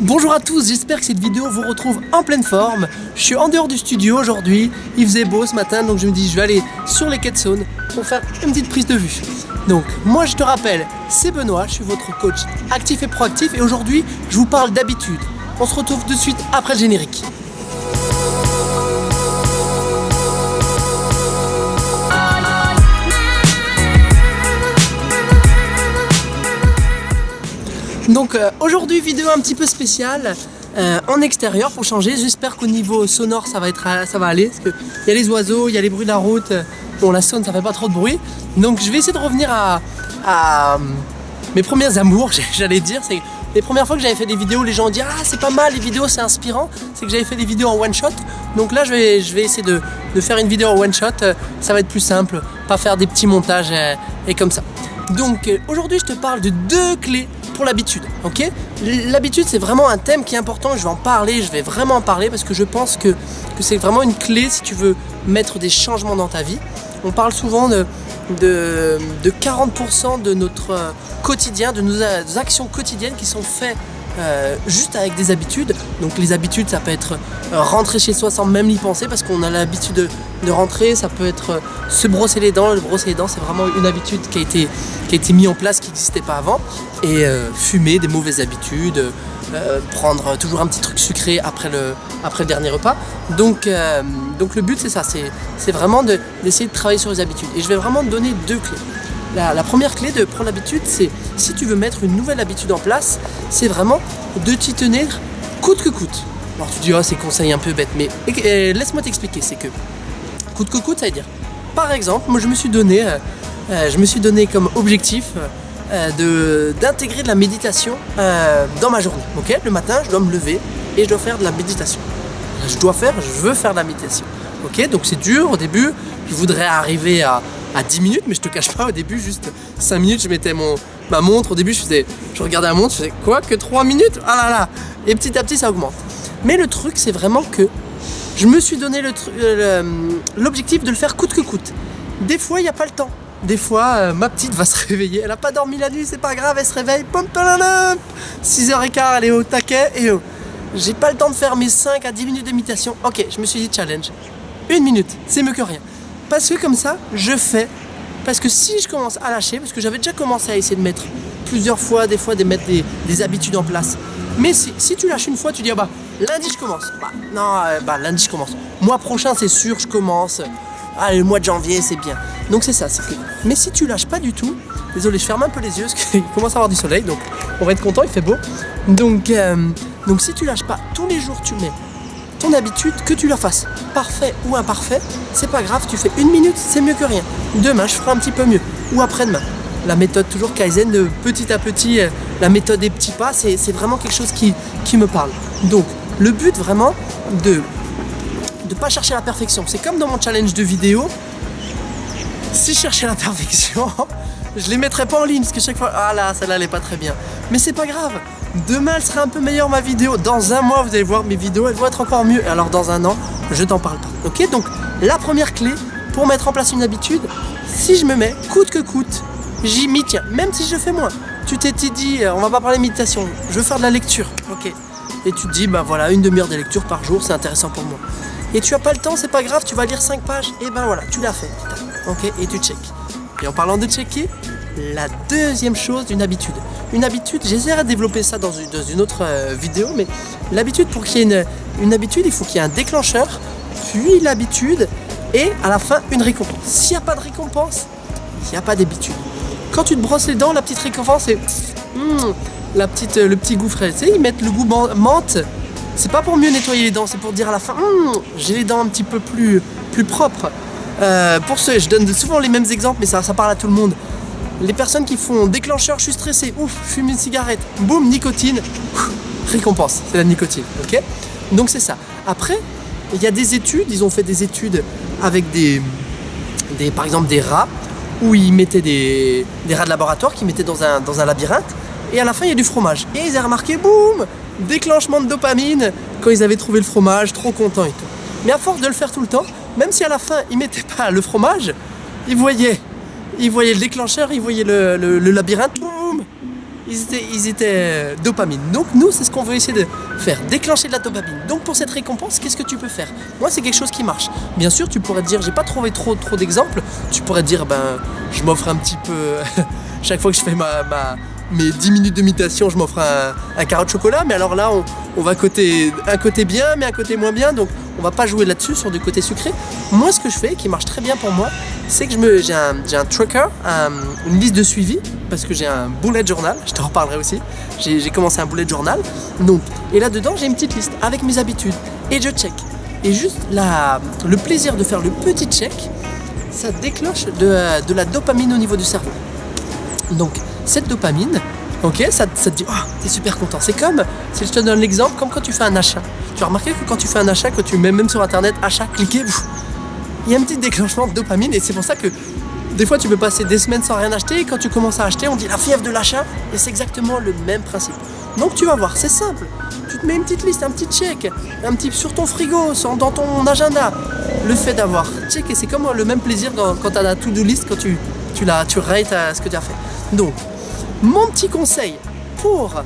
Bonjour à tous, j'espère que cette vidéo vous retrouve en pleine forme. Je suis en dehors du studio aujourd'hui, il faisait beau ce matin, donc je me dis je vais aller sur les quais de Saône pour faire une petite prise de vue. Donc moi je te rappelle, c'est Benoît, je suis votre coach actif et proactif et aujourd'hui je vous parle d'habitude. On se retrouve de suite après le générique. Donc aujourd'hui vidéo un petit peu spéciale en extérieur pour changer. J'espère qu'au niveau sonore ça va aller parce qu'il y a les oiseaux, il y a les bruits de la route. Bon, la Saône ça fait pas trop de bruit. Donc je vais essayer de revenir à mes premiers amours, j'allais dire. C'est les premières fois que j'avais fait des vidéos, les gens ont dit ah c'est pas mal les vidéos, c'est inspirant. C'est que j'avais fait des vidéos en one shot. Donc là je vais essayer de faire une vidéo en one shot. Ça va être plus simple, pas faire des petits montages et comme ça. Donc aujourd'hui je te parle de 2 clés pour l'habitude, ok? L'habitude c'est vraiment un thème qui est important, je vais vraiment en parler parce que je pense que c'est vraiment une clé si tu veux mettre des changements dans ta vie. On parle souvent de 40% de notre quotidien, de nos actions quotidiennes qui sont faites juste avec des habitudes. Donc les habitudes ça peut être rentrer chez soi sans même y penser parce qu'on a l'habitude de rentrer, ça peut être se brosser les dents. Le brosser les dents c'est vraiment une habitude qui a été mise en place qui n'existait pas avant. Et fumer, des mauvaises habitudes, prendre toujours un petit truc sucré après le dernier repas. Donc le but c'est ça, c'est vraiment d'essayer de travailler sur les habitudes. Et je vais vraiment te donner 2 clés. La première clé de prendre l'habitude, c'est si tu veux mettre une nouvelle habitude en place, c'est vraiment de t'y tenir coûte que coûte. Alors tu dis, oh, c'est conseil un peu bête, mais laisse-moi t'expliquer, c'est que coûte que coûte, ça veut dire, par exemple, moi je me suis donné comme objectif d'intégrer de la méditation dans ma journée. Okay, le matin, je dois me lever et je dois faire de la méditation. Je veux faire de la méditation. Okay, donc c'est dur au début, je voudrais arriver à 10 minutes, mais je te cache pas, au début, juste 5 minutes, je mettais ma montre. Au début, je regardais la montre, je faisais quoi, que 3 minutes? Ah là là! Et petit à petit, ça augmente. Mais le truc, c'est vraiment que je me suis donné l'objectif de le faire coûte que coûte. Des fois, il n'y a pas le temps. Des fois, ma petite va se réveiller. Elle n'a pas dormi la nuit, c'est pas grave, elle se réveille. 6h15, elle est au taquet. Et j'ai pas le temps de faire mes 5 à 10 minutes de méditation. Ok, je me suis dit challenge. 1 minute, c'est mieux que rien. Parce que comme ça, je fais. Parce que si je commence à lâcher, parce que j'avais déjà commencé à essayer de mettre plusieurs fois, de mettre des habitudes en place. Mais si tu lâches une fois, tu dis, ah bah, lundi je commence. Lundi je commence. Mois prochain, c'est sûr, je commence. Ah, le mois de janvier, c'est bien. Donc c'est ça, c'est que. Mais si tu lâches pas du tout, désolé, je ferme un peu les yeux parce qu'il commence à avoir du soleil, donc on va être content, il fait beau. Donc si tu lâches pas, tous les jours tu mets ton habitude, que tu la fasses parfait ou imparfait, c'est pas grave, tu fais 1 minute, c'est mieux que rien. Demain, je ferai un petit peu mieux. Ou après-demain. La méthode toujours Kaizen, de petit à petit, la méthode des petits pas, c'est vraiment quelque chose qui me parle. Donc, le but vraiment de pas chercher la perfection. C'est comme dans mon challenge de vidéo. Si je cherchais la perfection, je les mettrais pas en ligne parce que chaque fois, ah là, celle-là elle est pas très bien. Mais c'est pas grave. Demain elle sera un peu meilleure ma vidéo. Dans un mois vous allez voir mes vidéos, elles vont être encore mieux. Alors dans un an, je t'en parle pas. Ok, donc la première clé pour mettre en place une habitude, si je me mets coûte que coûte, j'y m'y tiens. Même si je fais moins. Tu t'es dit, on va pas parler de méditation, je veux faire de la lecture. Ok. Et tu te dis, bah voilà, 1 demi-heure de lecture par jour, c'est intéressant pour moi. Et tu as pas le temps, c'est pas grave, tu vas lire 5 pages. Et ben voilà, tu l'as fait. Ok, et tu check. Et en parlant de checker, la deuxième chose d'une habitude. Une habitude, j'essaierai de développer ça dans une autre vidéo, mais l'habitude, pour qu'il y ait une habitude, il faut qu'il y ait un déclencheur, puis l'habitude, et à la fin, une récompense. S'il n'y a pas de récompense, il n'y a pas d'habitude. Quand tu te brosses les dents, la petite récompense, c'est le petit goût frais. Tu sais, ils mettent le goût menthe. C'est pas pour mieux nettoyer les dents, c'est pour dire à la fin, j'ai les dents un petit peu plus propres. Pour ceux, je donne souvent les mêmes exemples, mais ça parle à tout le monde. Les personnes qui font déclencheur, je suis stressé, ouf, je fume une cigarette, boum, nicotine, récompense, c'est la nicotine, ok? Donc c'est ça. Après, il y a des études, ils ont fait des études avec par exemple des rats, où ils mettaient des rats de laboratoire qu'ils mettaient dans un labyrinthe, et à la fin il y a du fromage. Et ils ont remarqué, boum, déclenchement de dopamine quand ils avaient trouvé le fromage, trop contents et tout. Mais à force de le faire tout le temps, même si à la fin ils mettaient pas le fromage, ils voyaient ils voyaient le déclencheur, ils voyaient le labyrinthe, boum, ils étaient dopamine. Donc nous, c'est ce qu'on veut essayer de faire, déclencher de la dopamine. Donc pour cette récompense, qu'est-ce que tu peux faire? Moi, c'est quelque chose qui marche. Bien sûr, tu pourrais te dire, j'ai pas trouvé trop d'exemples. Tu pourrais te dire, je m'offre un petit peu, chaque fois que je fais mes 10 minutes de méditation, je m'offre un carré de chocolat. Mais alors là, on va un côté bien, mais un côté moins bien. Donc on va pas jouer là-dessus, sur du côté sucré. Moi, ce que je fais, qui marche très bien pour moi, c'est que j'ai un tracker, une liste de suivi, parce que j'ai un bullet journal, je t'en reparlerai aussi. J'ai commencé un bullet journal. Donc, et là-dedans, j'ai une petite liste avec mes habitudes. Et je check. Et juste le plaisir de faire le petit check, ça déclenche de la dopamine au niveau du cerveau. Donc, cette dopamine, ok, ça te dit, oh, t'es super content. C'est comme, si je te donne l'exemple, comme quand tu fais un achat. Tu as remarqué que quand tu fais un achat, que tu mets même sur internet, achat, cliquez, il y a un petit déclenchement de dopamine, et c'est pour ça que des fois tu peux passer des semaines sans rien acheter, et quand tu commences à acheter, on dit la fièvre de l'achat, et c'est exactement le même principe. Donc tu vas voir, c'est simple. Tu te mets une petite liste, un petit check, un petit sur ton frigo, dans ton agenda. Le fait d'avoir checké, c'est comme le même plaisir quand tu as la to-do list, quand tu rates ce que tu as fait. Donc, mon petit conseil pour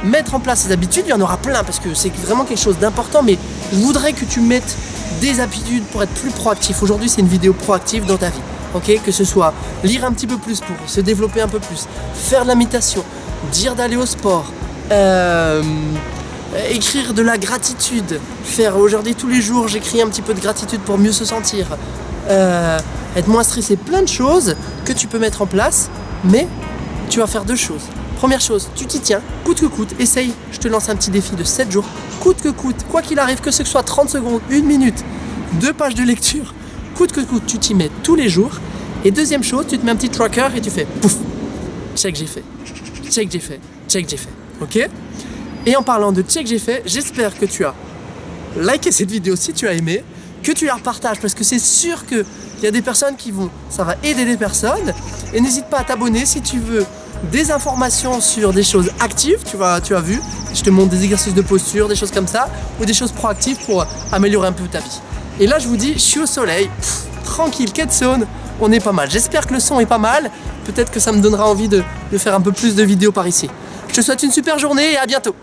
mettre en place ces habitudes, il y en aura plein parce que c'est vraiment quelque chose d'important, mais je voudrais que tu mettes des habitudes pour être plus proactif. Aujourd'hui, c'est une vidéo proactive dans ta vie. Okay, que ce soit lire un petit peu plus pour se développer un peu plus, faire de la méditation, dire d'aller au sport, écrire de la gratitude, faire aujourd'hui tous les jours, j'écris un petit peu de gratitude pour mieux se sentir, être moins stressé, plein de choses que tu peux mettre en place, mais tu vas faire deux choses. Première chose, tu t'y tiens, coûte que coûte, essaye, je te lance un petit défi de 7 jours, coûte que coûte, quoi qu'il arrive, que ce soit 30 secondes, 1 minute, 2 pages de lecture, coûte que coûte, tu t'y mets tous les jours. Et deuxième chose, tu te mets un petit tracker et tu fais pouf, check j'ai fait, check j'ai fait, check j'ai fait, ok? Et en parlant de check j'ai fait, j'espère que tu as liké cette vidéo si tu as aimé, que tu la repartages parce que c'est sûr qu'il y a des personnes ça va aider des personnes. Et n'hésite pas à t'abonner si tu veux des informations sur des choses actives, tu as vu, je te montre des exercices de posture, des choses comme ça, ou des choses proactives pour améliorer un peu ta vie. Et là je vous dis, je suis au soleil, tranquille, Quetzone, on est pas mal. J'espère que le son est pas mal, peut-être que ça me donnera envie de faire un peu plus de vidéos par ici. Je te souhaite une super journée et à bientôt.